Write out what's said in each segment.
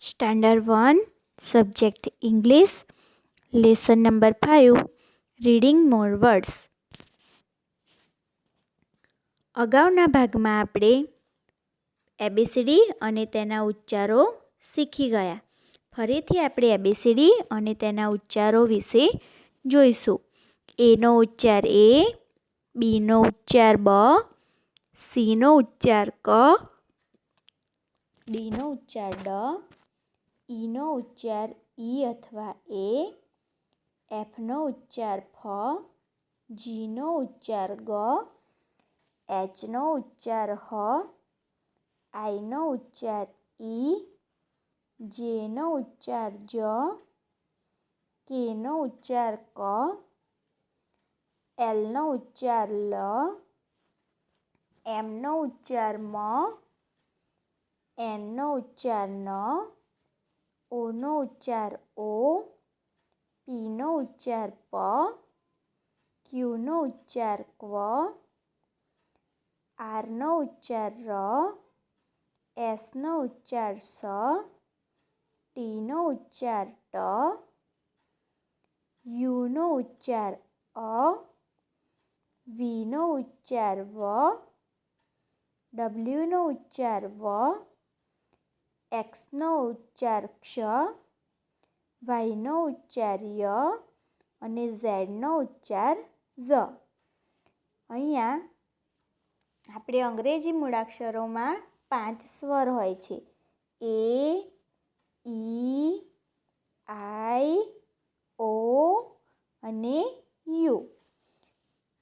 Standard 1 subject English lesson number 5 reading more words. અગાઉના ભાગમાં આપણે એબીસીડી અને તેના ઉચ્ચારો શીખી ગયા. ફરીથી આપણે એબીસીડી અને તેના ઉચ્ચારો વિશે જોઈશું. એનો ઉચ્ચાર એ, બીનો ઉચ્ચાર બ, સીનો ઉચ્ચાર ક, ડીનો ઉચ્ચાર ડ, ઈનો ઉચ્ચાર ઈ અથવા એ, એફનો ઉચ્ચાર ફ, જીનો ઉચ્ચાર ગ, એચનો ઉચ્ચાર હ, આઈનો ઉચ્ચાર ઈ, જેનો ઉચ્ચાર જ, કેનો ઉચ્ચાર ક, એલનો ઉચ્ચાર લ, એમનો ઉચ્ચાર મ, એનનો ઉચ્ચાર ન, ઓનો ઉચ્ચાર ઓ, પીનો ઉચ્ચાર પ, ક્યુનો ઉચ્ચાર ક્વ, આરનો ઉચ્ચાર ર, એસનો ઉચ્ચાર સ, ટીનો ઉચ્ચાર ટ, યુનો ઉચ્ચાર અ, વીનો ઉચ્ચાર વ, ડબલ્યુનો ઉચ્ચાર વ, એક્સનો ઉચ્ચાર ક્ષ, વાયનો ઉચ્ચાર ય અને ઝેડનો ઉચ્ચાર ઝ. અહીંયા આપણે અંગ્રેજી મૂળાક્ષરોમાં 5 સ્વર હોય છે. એ, ઈ, આઈ, ઓ અને યુ.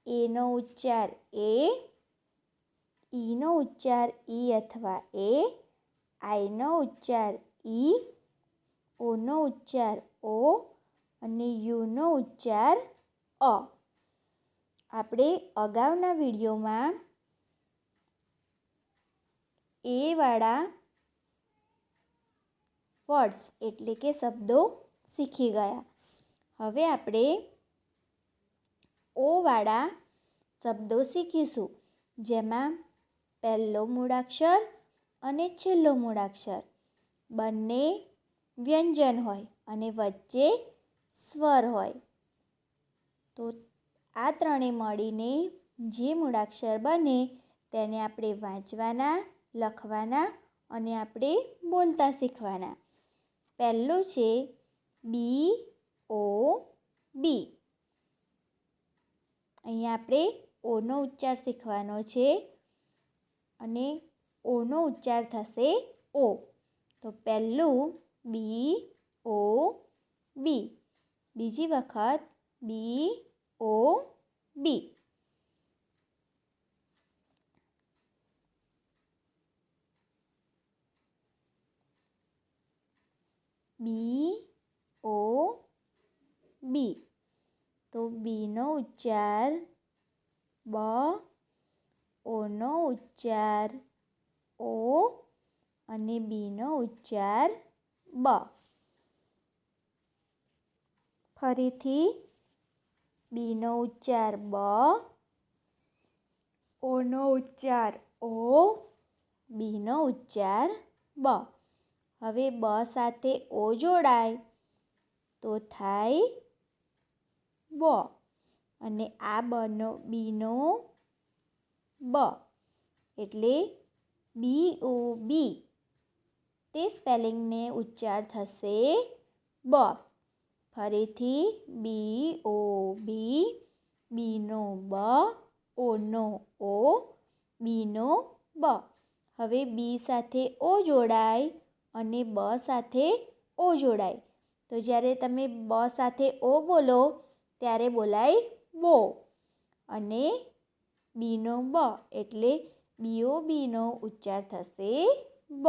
એનો ઉચ્ચાર એ, ઈનો ઉચ્ચાર ઈ અથવા એ, આઈનો ઉચ્ચાર ઈ, ઓનો ઉચ્ચાર ઓ અને યુનો ઉચ્ચાર અ. આપણે અગાઉના વિડીયોમાં એ વાળા વર્ડ્સ એટલે કે શબ્દો શીખી ગયા. હવે આપણે ઓ વાળા શબ્દો શીખીશું, જેમાં પહેલો મૂળાક્ષર અને છેલ્લો મૂળાક્ષર બંને વ્યંજન હોય અને વચ્ચે સ્વર હોય. તો આ ત્રણે મળીને જે મૂળાક્ષર બને તેને આપણે વાંચવાના, લખવાના અને આપણે બોલતા શીખવાના. પહેલું છે બી ઓ બી. અહીંયા આપણે ઓનો ઉચ્ચાર શીખવાનો છે અને ઓનો ઉચ્ચાર થશે ઓ. તો પહેલું બી ઓ બી. બીજી વખત બી ઓ બી. બી ઓ બી. તો બીનો ઉચ્ચાર બ, ઓનો ઉચ્ચાર ઓ અને બીનો ઉચ્ચાર બ. ફરીથી બીનો ઉચ્ચાર બ, ઓનો ઉચ્ચાર ઓ, બીનો ઉચ્ચાર બ. હવે બ સાથે ઓ જોડાય તો થાય બ અને આ બીનો બ એટલે બી ઓ બી. તે સ્પેલિંગને ઉચ્ચાર થશે બ. ફરીથી બી ઓ બી, બીનો બ, ઓનો ઓ, બીનો બ. હવે બી સાથે ઓ જોડાય અને બ સાથે ઓ જોડાય. તો જ્યારે તમે બ સાથે ઓ બોલો ત્યારે બોલાય બો અને બીનો બ એટલે બીઓ બીનો ઉચ્ચાર થશે બ.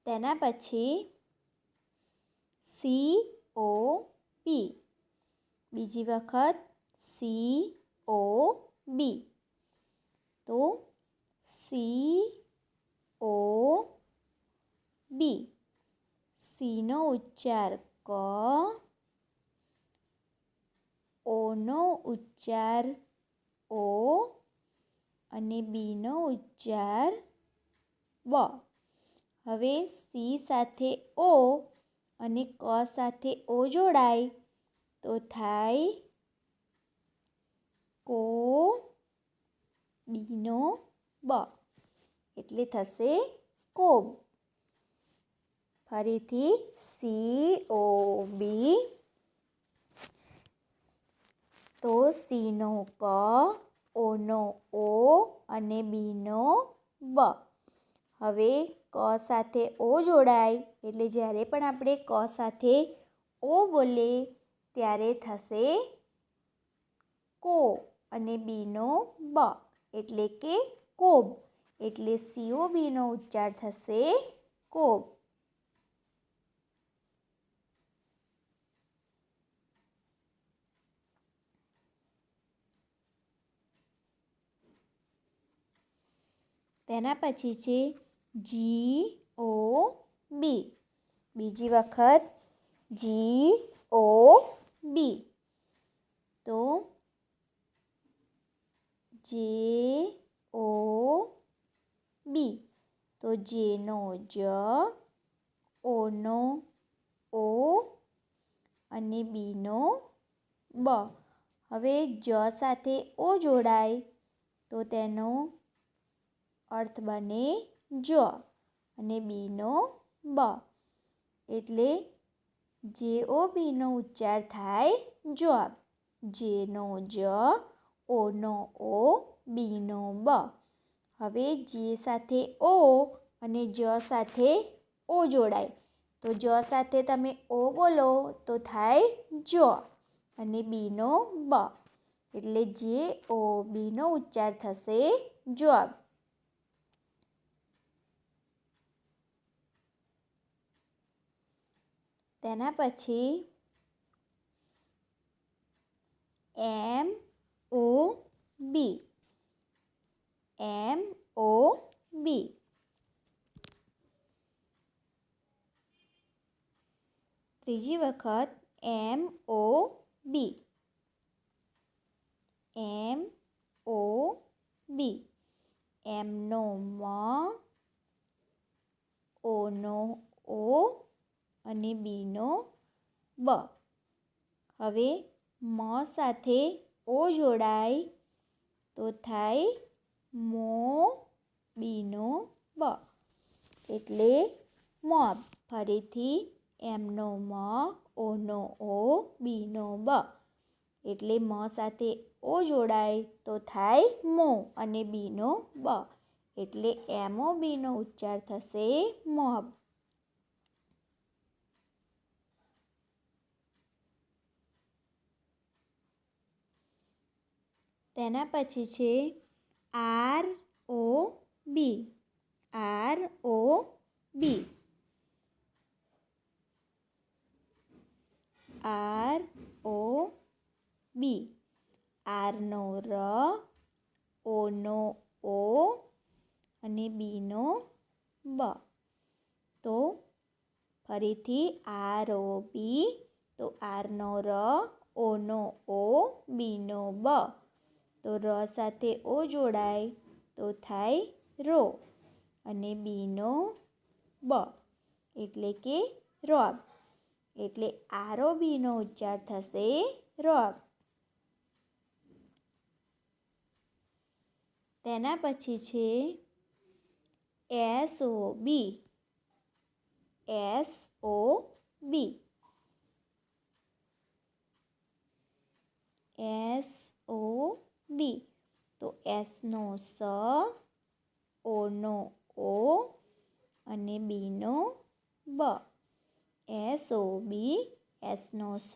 તેના પછી સી ઓ પી. બીજી વખત સી ઓ બી. તો સી ઓ બી. સીનો ઉચ્ચાર ક, ઓનો ઉચ્ચાર ઓ અને બીનો ઉચ્ચાર બ. હવે સી સાથે ઓ અને ક સાથે ઓ જોડાય તો થાય કો, બીનો બ, એટલે થશે કોબ. ફરીથી સી ઓ બી, તો સીનો ક, ઓનો ઓ અને બીનો બ. હવે ક સાથે ઓ જોડાય એટલે જ્યારે પણ આપણે ક સાથે ઓ બોલીએ ત્યારે થશે કો અને બીનો બ, એટલે કે કોબ. એટલે COBનો ઉચ્ચાર થશે કોબ. તેના પછી છે GOB. બીજી વખત GOB. તો JOB. તો જેનો જ, ઓનો ઓ અને બીનો બ. હવે જ સાથે ઓ જોડાય તો તેનો અર્થ બને જ અને બીનો બ, એટલે JOBનો ઉચ્ચાર થાય જોબ. જેનો જ, ઓનો ઓ, બીનો બ. હવે જે સાથે ઓ અને જ સાથે ઓ જોડાય તો જ સાથે તમે ઓ બોલો તો થાય જ અને બીનો બ, એટલે JOBનો ઉચ્ચાર થશે જોબ. તેના પછી MOB. MOB. ત્રીજી વખત MOB. MOB. એમનો મ, ઓનો ઓ અને બીનો બ. હવે મ સાથે ઓ જોડાય તો થાય મો, બીનો બ, એટલે મોબ. ફરીથી એમનો મ, ઓનો ઓ, બીનો બ, એટલે મ સાથે ઓ જોડાય તો થાય મો અને બીનો બ, એટલે MOBનો ઉચ્ચાર થશે મોબ. તેના પછી છે ROB. ROB. ROB. આરનો ર, ઓનો ઓ અને બીનો બ. તો ફરીથી ROB. તો આરનો ર, ઓનો ઓ, બીનો બ. તો ર સાથે ઓ જોડાય તો થાય રો અને બીનો બ, એટલે કે રોબ. એટલે ROBનો ઉચ્ચાર થશે રોબ. તેના પછી છે SOB. SOB. SOB. તો એસનો સ, ઓનો ઓ અને બીનો બ. SOB. એસનો સ,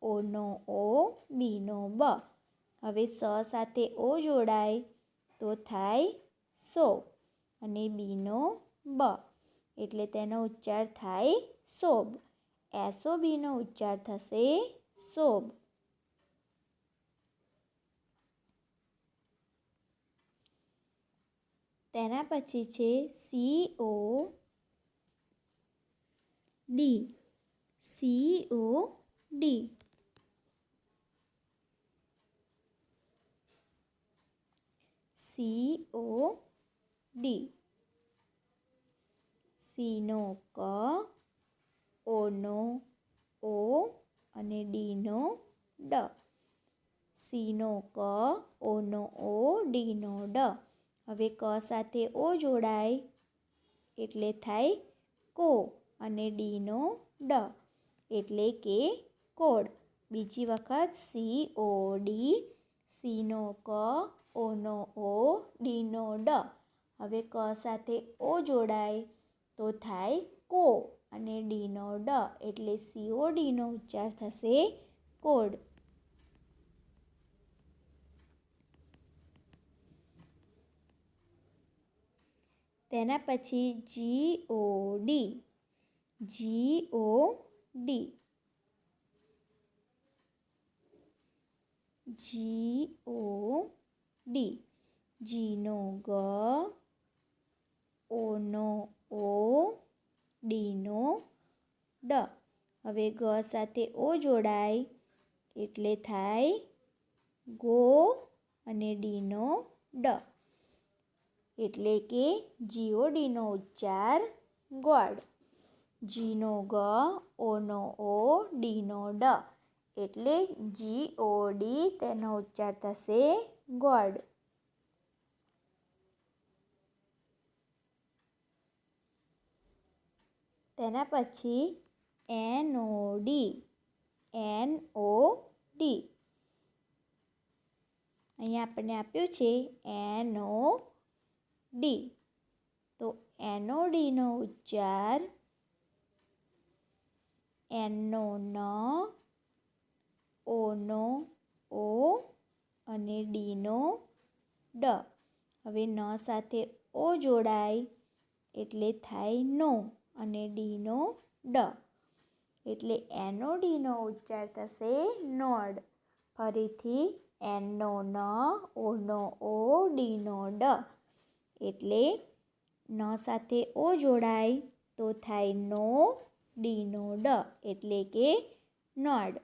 ઓનો ઓ, બીનો બ. હવે સ સાથે ઓ જોડાય તો થાય સો અને બીનો બ, એટલે તેનો ઉચ્ચાર થાય સોબ. SOBનો ઉચ્ચાર થશે સોબ. તેના પછી છે COD. COD. COD. સી નો ક, ઓ નો ઓ અને ડી નો ડ. સી નો ક, ઓ નો ઓ, ડી નો ડ. હવે ક સાથે ઓ જોડાય એટલે થાય કો અને ડી નો ડ એટલે કે કોડ. બીજી વખત COD. સી નો ક, ઓ નો ઓ, ડી નો ડ. હવે ક સાથે ઓ જોડાય તો થાય કો અને ડી નો ડ એટલે COD નો ઉચ્ચાર થશે કોડ. તેના પછી GOD. GOD. GOD. જી નો ગ, ઓ નો ઓ, ડી નો ડ. હવે ગ સાથે ઓ જોડાય એટલે થાય ગો અને ડી નો ડ એટલે કે GOD નો ઉચ્ચાર ગોડ. જી નો ગ, ઓ નો ઓ, ડી નો ડ એટલે GOD તેનો ઉચ્ચાર થશે ગોડ. તેના પછી NOD. NOD. અહીંયા આપણને આપ્યું છે NOD. તો NOD નો ઉચ્ચાર એન નો ન, ઓ નો ઓ અને ડી નો ડ. હવે ન સાથે ઓ જોડાય એટલે થાય નો અને ડી નો ડ એટલે NOD નો ઉચ્ચાર થશે નોડ. ફરીથી એન નો ન, ઓ નો ઓ, ડી નો ડ એટલે ન સાથે ઓ જોડાય તો થાય નો, ડી નો ડ એટલે કે નોડ.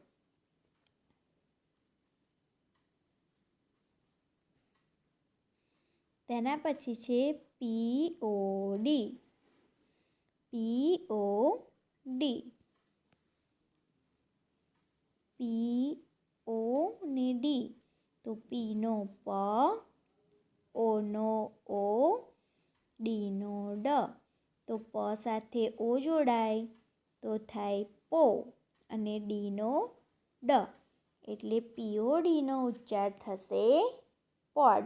તેના પછી છે POD. POD. PO ને ડી. તો પી નો પ, ઓ નો ઓ, ડી નો ડ. તો પ સાથે ઓ જોડાય તો થાય પો અને ડી નો ડ એટલે POD નો ઉચ્ચાર થશે પોડ.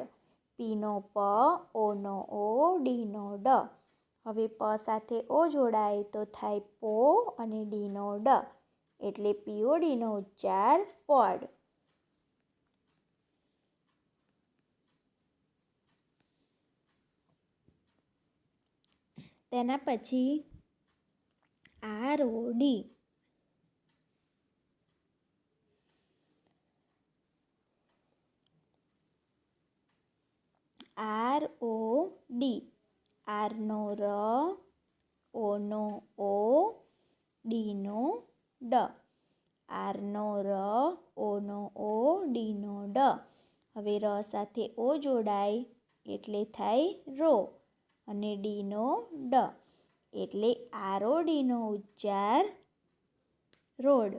પી નો પ, ઓ નો ઓ, ડી નો ડ. હવે પ સાથે ઓ જોડાય તો થાય પો અને ડી નો ડ એટલે POD નો ઉચ્ચાર પોડ. તેના પછી ROD. ROD. આર નો ર, ઓ નો ઓ, ડી નો ડ. આર નો ર, ઓ નો ઓ, ડી નો ડ. હવે ર સાથે ઓ જોડાય એટલે થાય રો અને ડી નો ડ એટલે ROD નો ઉચ્ચાર રોડ.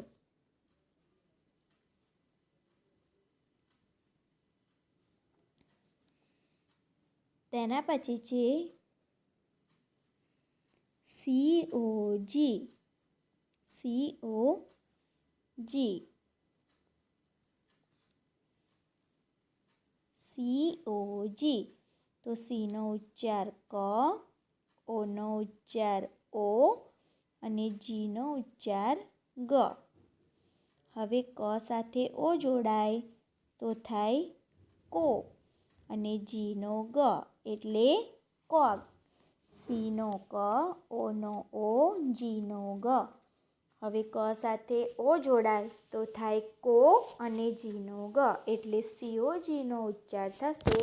તેના પછી છે COG. COG. COG. તો સી નો ઉચ્ચાર ક, ઓ નો ઉચ્ચાર ઓ અને જી નો ઉચ્ચાર ગ. હવે ક સાથે ઓ જોડાય તો થાય કો અને જી નો ગ એટલે કોગ. સી નો ક, ઓ નો ઓ, જી નો ગ. હવે ક સાથે ઓ જોડાય તો થાય કો અને જી નો ગ એટલે COG નો ઉચ્ચાર થશે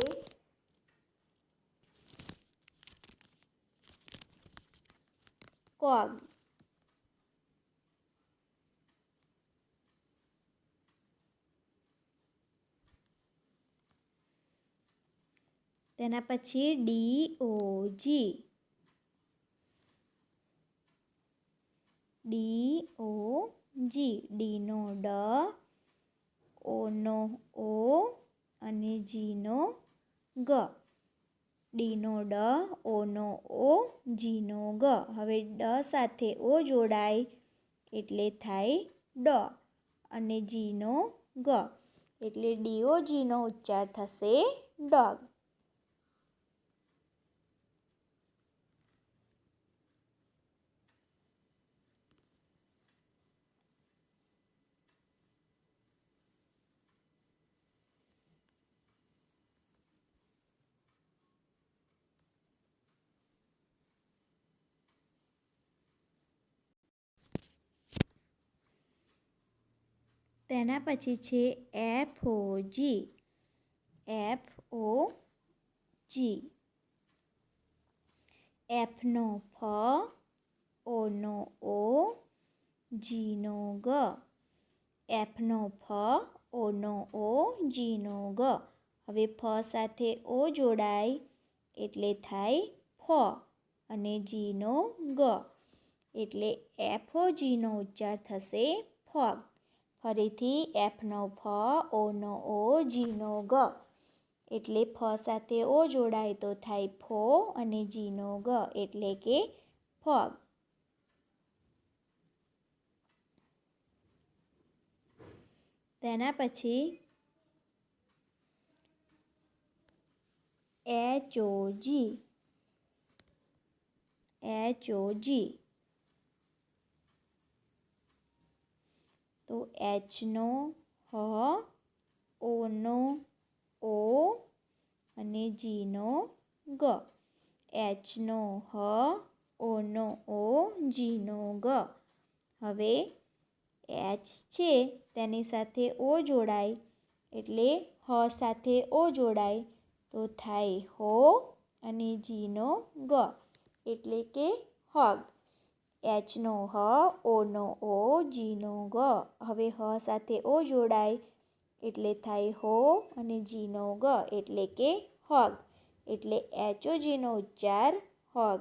કોગ. તેના પછી DOG, ડી નો ડ, ઓ નો ઓ અને જી નો ગ. ડી નો ડ, ઓ નો ઓ, જી નો ગ. હવે ડ સાથે ઓ જોડાય એટલે થાય ડ અને જી નો ગ, એટલે DOG નો ઉચ્ચાર થશે ડોગ. તેના પછી છે FOG, F નો ફ, ઓ નો ઓ, જી નો ગ. F નો ફ, ઓ નો ઓ, જી નો ગ. હવે ફ સાથે ઓ જોડાય એટલે થાય ફ અને જી નો ગ, એટલે FOG નો ઉચ્ચાર થશે ફોગ. ફરીથી F નો ફ, ઓ નો ઓ, જી નો ગ, એટલે ફ સાથે ઓ જોડાય તો થાય ફો અને જી નો ગ, એટલે કે ફોગ. તેના પછી HOG, તો H નો હ, ઓ નો ઓ અને જી નો ગ. H નો હ, ઓ નો ઓ, જી નો ગ. હવે H છે તેની સાથે ઓ જોડાય એટલે હ સાથે ઓ જોડાય તો થાય હો અને જી નો ગ, એટલે કે હોગ. H નો હ, ઓ નો ઓ, જી નો ગ. હવે હ સાથે ઓ જોડાય એટલે થાય હો અને જી નો ગ, એટલે કે હોગ. એટલે HOG નો ઉચ્ચાર હોગ.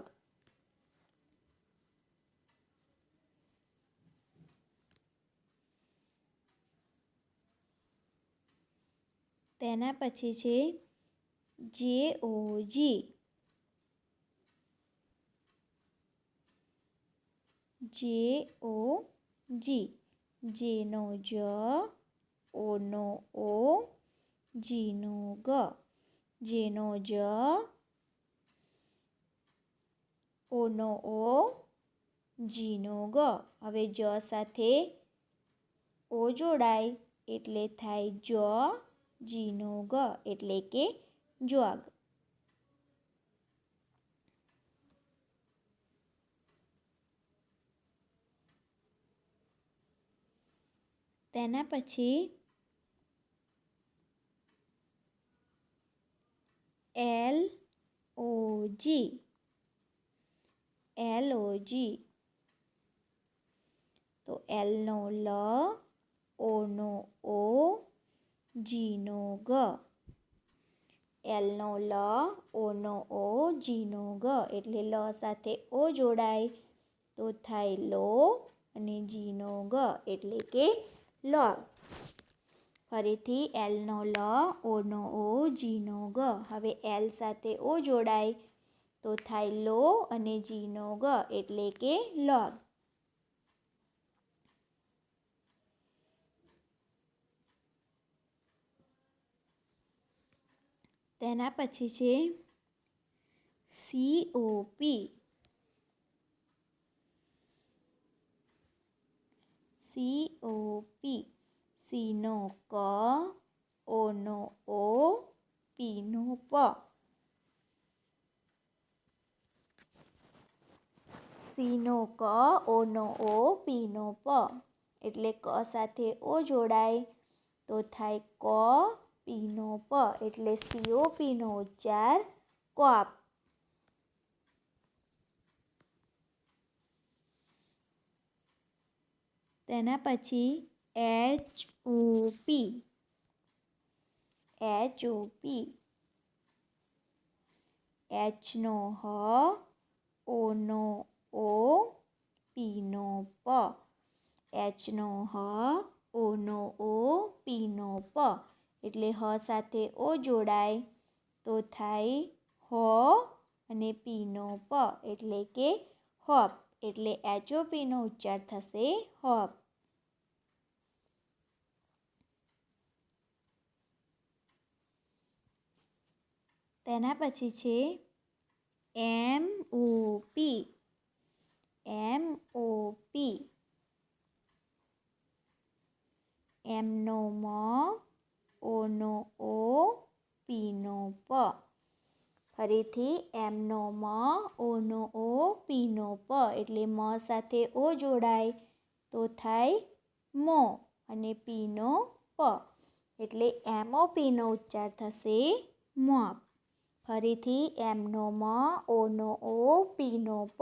તેના પછી છે JOG, જે નો જ, ઓ નો ઓ, જી નો ગ. જે નો જ, ઓ નો ઓ, જી નો ગ. હવે જ સાથે ઓ જોડાય એટલે થાય જ, જી નો ગ, એટલે કે જોગ. તેના પછી LOG, તો L નો લ, ઓ નો ઓ, જી નો ગ. L નો લ, ઓ નો ઓ, જી નો ગ, એટલે લ સાથે ઓ જોડાય તો થાય લો અને જી નો ગ, એટલે કે લોગ. ફરીથી L નો લ, ઓ નો ઓ, જી નો ગ. હવે L સાથે ઓ જોડાય તો થાય લો અને જી નો ગ, એટલે કે લોગ. તેના પછી છે COP, સી નો ક, ઓ નો ઓ, પી નો પ. સી નો ક, ઓ નો ઓ, પી નો પ, એટલે ક સાથે ઓ જોડાય તો થાય ક, પી નો પ, એટલે COP નો ઉચ્ચાર કોપ. તેના પછી HOP, એચનો હ, ઓનો ઓ, પીનો પ. એચનો હ, ઓનો ઓ, પીનો પ. એટલે હ સાથે ઓ જોડાય તો થાય હ અને પીનો પ એટલે કે હોપ. એટલે HOPનો ઉચ્ચાર થશે હોપ. તેના પછી છે MOP. MOP. એમનો મ, ઓનો ઓ, પીનો પ. ફરીથી એમનો મ, ઓનો ઓ, પીનો પ. એટલે મ સાથે ઓ જોડાય તો થાય મો અને પીનો પ. એટલે MOPનો ઉચ્ચાર થશે મોપ. ફરીથી એમનો મ, ઓનો ઓ, પીનો પ.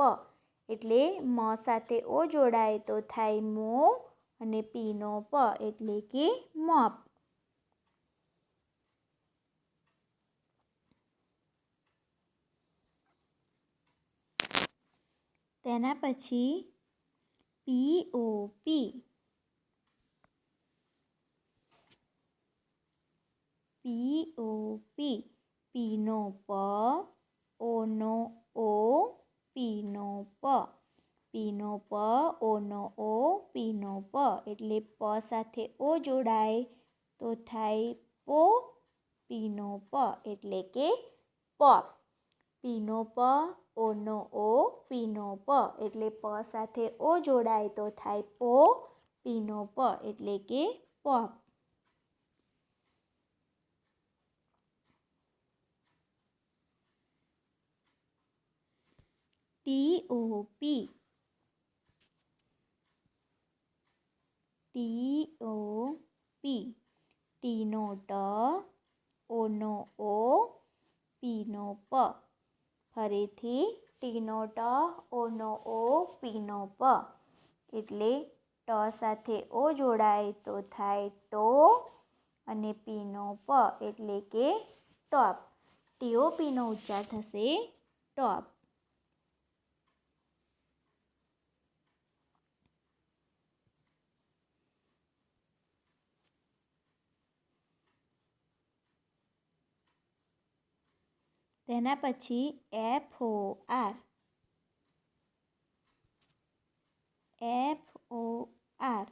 એટલે મ સાથે ઓ જોડાય તો થાય મો અને પીનો પ એટલે કે મોપ. તેના પછી POP. POP. પીનો પ, ઓનો ઓ, પીનો પ. પીનો પ, ઓનો ઓ, પીનો પ. એટલે પ સાથે ઓ જોડાય તો થાય પો, પીનો પ એટલે કે પોપ. પીનો પ, ઓનો ઓ, પીનો પ. એટલે પ સાથે ઓ જોડાય તો થાય પો, પીનો પ એટલે કે પોપ. TOP. TOP. ટીનો ટ, ઓનો ઓ, પીનો પ. ફરીથી ટીનો ટ, ઓનો ઓ, પીનો પ. એટલે ટ સાથે ઓ જોડાય તો થાય ટો અને પીનો પ એટલે કે ટોપ. TOPનો ઉચ્ચાર થશે ટોપ. તેના પછી FOR. FOR.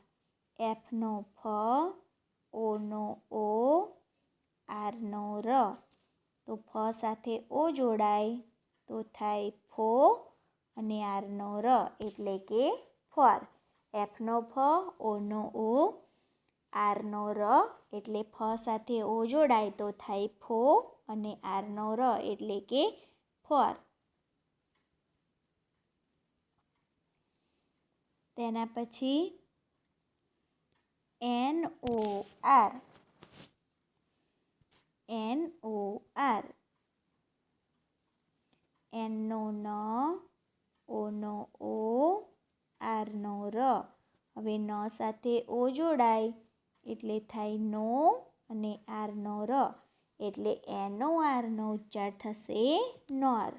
એફનો ફ, ઓનો ઓ, આરનો ર. તો ફ સાથે ઓ જોડાય તો થાય ફો અને આરનો ર એટલે કે ફોર. એફનો ફ, ઓનો ઓ, આરનો ર. એટલે ફ સાથે ઓ જોડાય તો થાય ફો અને આરનો ર એટલે કે ફોર. તેના પછી NOR. NOR. એનનો ન, ઓનો ઓ, આરનો ર. હવે ન સાથે ઓ જોડાય એટલે થાય નો અને આરનો ર એટલે NORનો ઉચ્ચાર થશે નોર.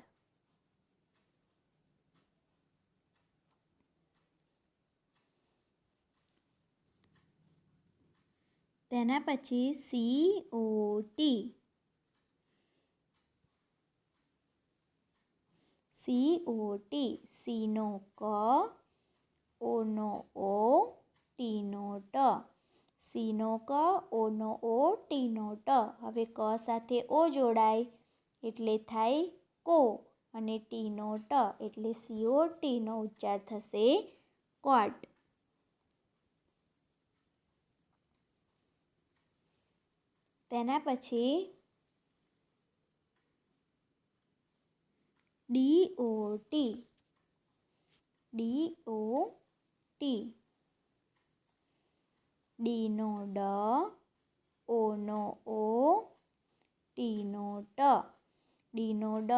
તેના પછી COT. COT. સીનો ક, ઓનો ઓ, ટીનો ટ. સીનો ક, ઓનો ઓ, ટીનો ટ. હવે ક સાથે ઓ જોડાય એટલે થાય કો અને ટીનો ટ એટલે COTનો ઉચ્ચાર થશે કોટ. તેના પછી DOT. DOT. ડીનો ડ, ઓનો ઓ, ટીનો ટ. ડીનો ડ,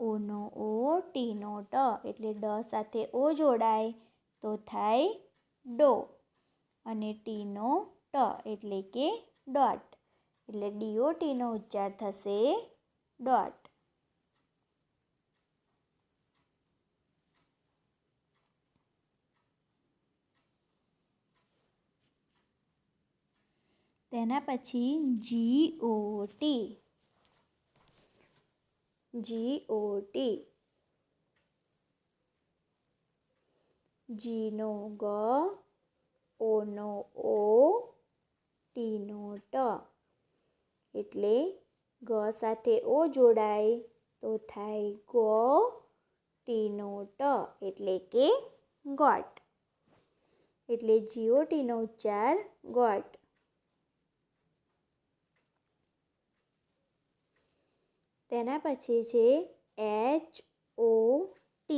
ઓનો ઓ, ટીનો ટ. એટલે ડ સાથે ઓ જોડાય તો થાય ડો અને ટીનો ટ એટલે કે ડોટ. એટલે DOTનો ઉચ્ચાર થશે ડોટ. તેના પછી GOT G નો G, O નો O, T નો T. એટલે ગ સાથે ઓ જોડાય તો થાય ગો, ટી નો ટ એટલે કે ગોટ. એટલે GOT નો ઉચ્ચાર ગોટ. તેના પછી છે HOT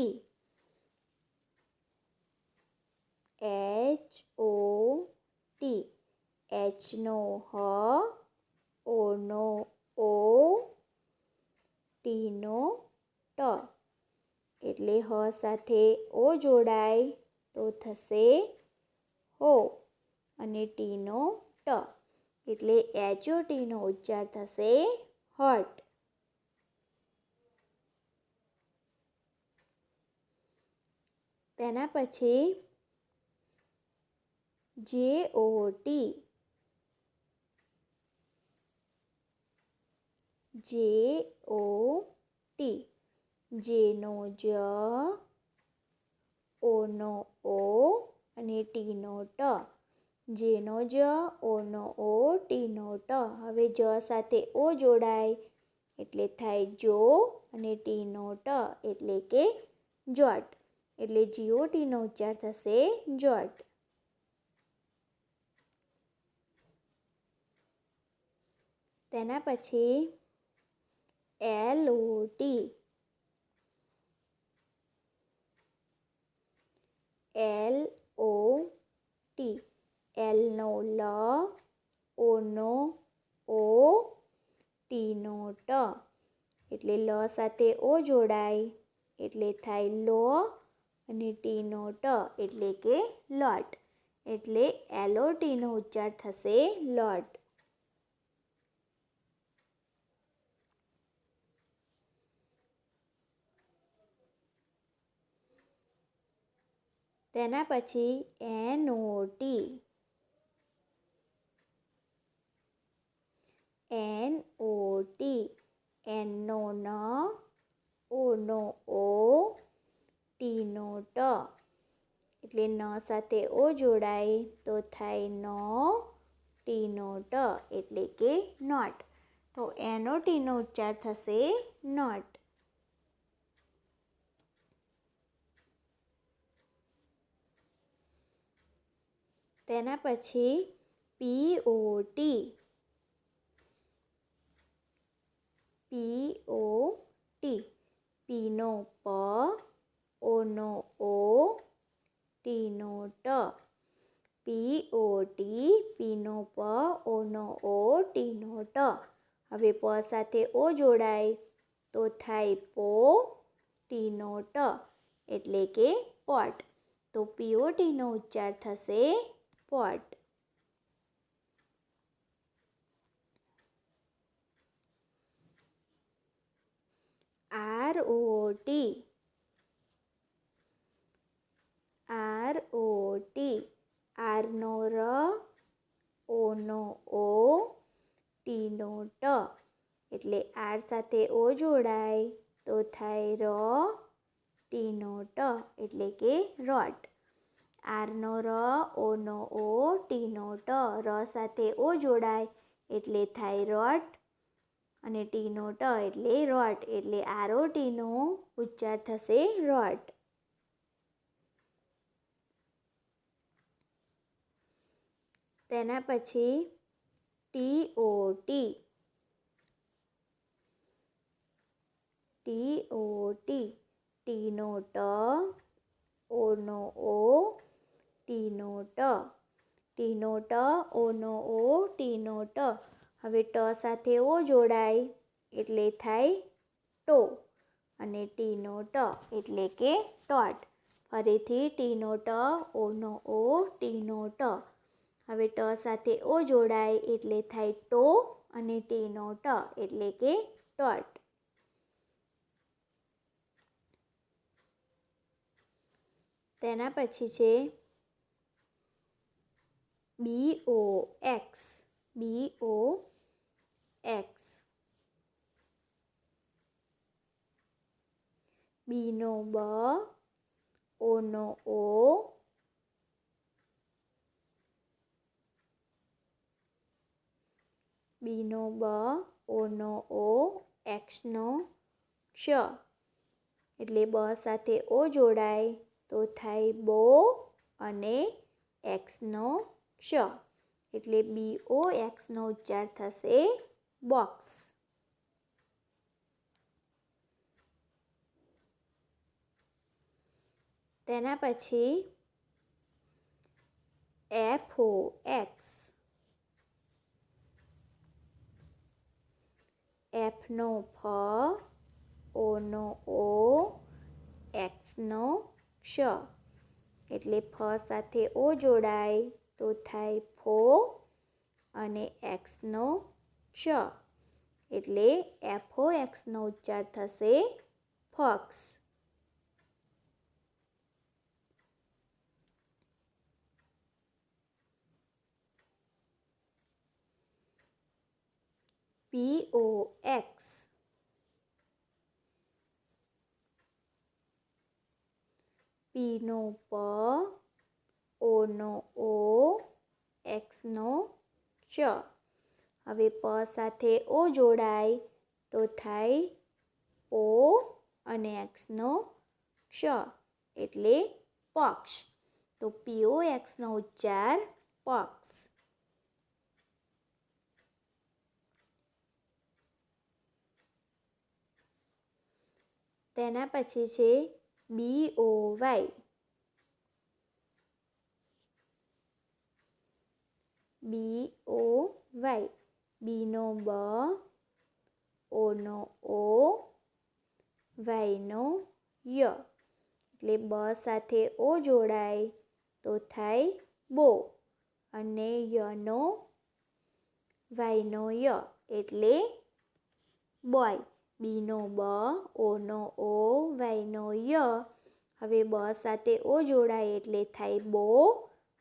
H નો હ, O નો O, T નો ટ. એટલે હ સાથે ઓ જોડાય તો થશે હો અને ટી નો ટ એટલે HOT નો ઉચ્ચાર થશે હોટ. તેના પછી JOT J નો જ, O નો O અને ટી નો ટ. જે નો જ, ઓ નો ઓ, ટી નો ટ. હવે જ સાથે ઓ જોડાય એટલે થાય જો અને ટી નો ટ એટલે કે જોટ. એટલે GOT નો ઉચ્ચાર થશે જોટ. તેના પછી LOT L નો લ, ઓ નો ઓ, ટી નો ટ. એટલે લ સાથે ઓ જોડાય એટલે થાય લો અને ટી નો ટ એટલે કે લોટ. એટલે LOT નો ઉચ્ચાર થશે લોટ. તેના પછી NOT N નો ન, O નો O, ટી નો ટ. એટલે ન સાથે ઓ જોડાય તો થાય નો, ટી નો ટ એટલે કે નોટ. તો NOT નો ઉચ્ચાર થશે નોટ. તેના પછી POT P નો પ, O નો O, ટી નો ટ. POT P નો પ, O નો O, ટી નો ટ. હવે પ સાથે ઓ જોડાય તો થાય પો, ટી નો ટ એટલે કે પોટ. તો POT નો ઉચ્ચાર થશે પોટ. ROT R નો ર, O નો O, ટી નો ટ. એટલે આર સાથે ઓ જોડાય તો થાય ર, ટી નો ટ એટલે કે રોટ. આર નો ર, ઓ નો ઓ, ટી નો ટ. ર સાથે ઓ જોડાય એટલે થાય રોટ અને ટી નો ટ એટલે રોટ. એટલે ROT નો ઉચ્ચાર થશે રોટ. તેના પછી TOT T નો ટ, O નો O, ટી નો ટ. ટી નો ટ, O નો O, ટી નો ટ. હવે ટ સાથે ઓ જોડાય એટલે થાય ટો અને ટી નો ટ એટલે કે ટોટ. ફરીથી ટી નો ટ, O નો O, ટી નો ટ. હવે ટ સાથે ઓ જોડાય એટલે થાય ટો અને ટી નો ટ એટલે કે ટોટ. તેના પછી છે BOX BOX. B નો B, O નો O, B નો B, O નો O, X નો X. એટલે બ સાથે ઓ જોડાય તો થાય બો અને X નો X. એટલે BOX નો ઉચ્ચાર થશે બોક્સ. તેના પછી FOX. F નો F, O નો O, X નો X. એટલે ફ સાથે ઓ જોડાય તો થાય ફો અને X નો X. એટલે FOX નો ઉચ્ચાર થશે ફોક્સ. POX. P નો P, O નો O, X નો X. હવે પ સાથે ઓ જોડાય તો થાય ઓ અને X નો X. એટલે પોક્ષ. તો POX નો ઉચ્ચાર પોક્ષ. તેના પછી છે BOY. BOY. B નો B, O નો O, Y નો ય. એટલે બ સાથે ઓ જોડાય તો થાય બો અને ય નો Y નો ય એટલે બોય. B નો B, O નો O, Y નો ય. હવે બ સાથે ઓ જોડાય એટલે થાય બો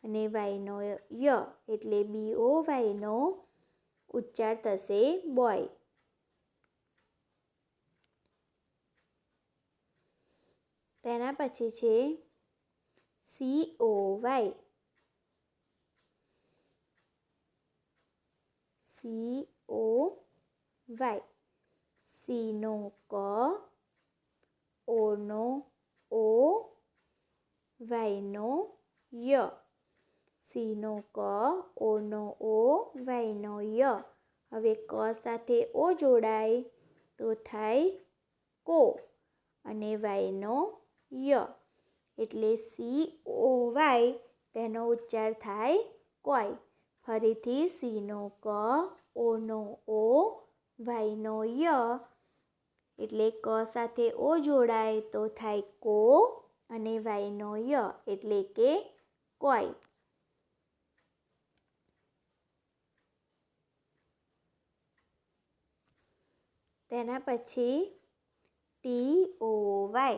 અને Y નો ય એટલે BOY નો ઉચ્ચાર થશે બોય. તેના પછી છે COY. COY. C નો ક, O નો O, Y નો ય. C નો ક, O નો O, Y નો ય. હવે ક સાથે ઓ જોડાય તો થાય કો અને Y નો ય એટલે COY તેનો ઉચ્ચાર થાય કોય. ફરીથી C નો ક, O નો O, Y નો ય એટલે ક સાથે ઓ જોડાય તો થાય કો અને Y નો ય એટલે કે કોય. તેના પછી TOY.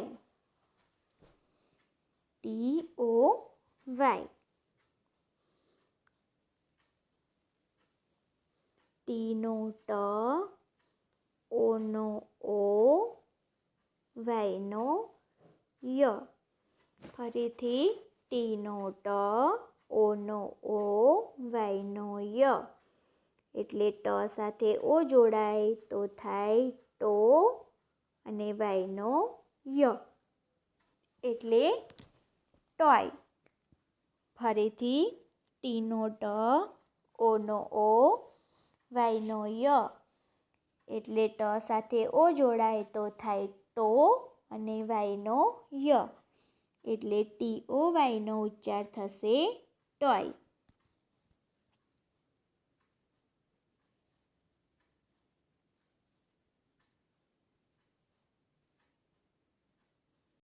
TOY. T નો ટ, O નો O, Y નો ય. ફરીથી T નો ટ, O નો O, Y નો ય એટલે ટ સાથે ઓ જોડાય તો થાય ટો અને Y નો ય એટલે ટોય. ફરીથી T નો ટ, O નો O, Y નો ય એટલે ટ સાથે ઓ જોડાય તો થાય ટો અને Y નો ય એટલે TOY નો ઉચ્ચાર થશે ટોય.